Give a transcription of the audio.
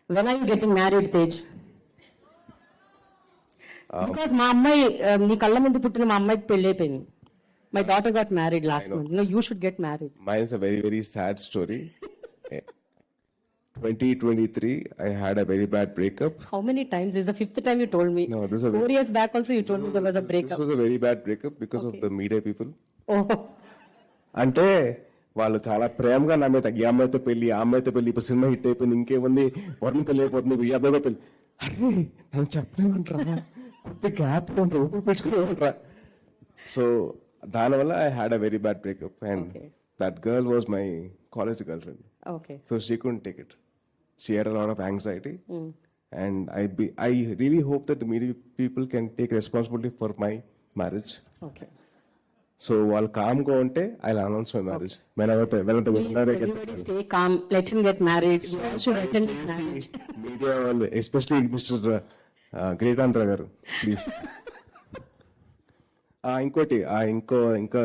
When are you getting married, Tej? Because మా అమ్మాయి నీ కళ్ళ ముందు పుట్టిన మా అమ్మాయికి పెళ్లి అయిపోయింది. My daughter got married last month. No, you should get married. Mine is a very, very sad story. 2023, I had a very bad breakup. How many times? This is the fifth time you told me. No, this was 4 years back also you told me there was a this breakup. was a very bad breakup because of the media people. Oh, అంటే వాళ్ళు చాలా ప్రేమగా నా మీద ఈ అమ్మాయితో పెళ్లి ఆ అమ్మాయితో పెళ్లి ఇప్పుడు సినిమా హిట్ అయిపోయింది ఇంకేముంది వరుణ్ పెళ్లి అయిపోతుంది ఈ అబ్బాయితో పెళ్లి అరే నన్ను చెప్పలేమంటారా కొద్ది గ్యాప్ ఊపిరి పెంచుకునేమంటారా సో దానివల్ల I had a very bad breakup and that girl was my college girl friend okay. So she couldn't take it she had a lot of anxiety and I really hope that the media people can take responsibility for my marriage. Okay. So వాళ్ళు com గా ఉంటే I announce my marriage Everybody stay calm. Let him get married. You should attend his marriage. Media వాళ్ళు especially mister great Andhra గారు please. ఇంకోటి ఇంకా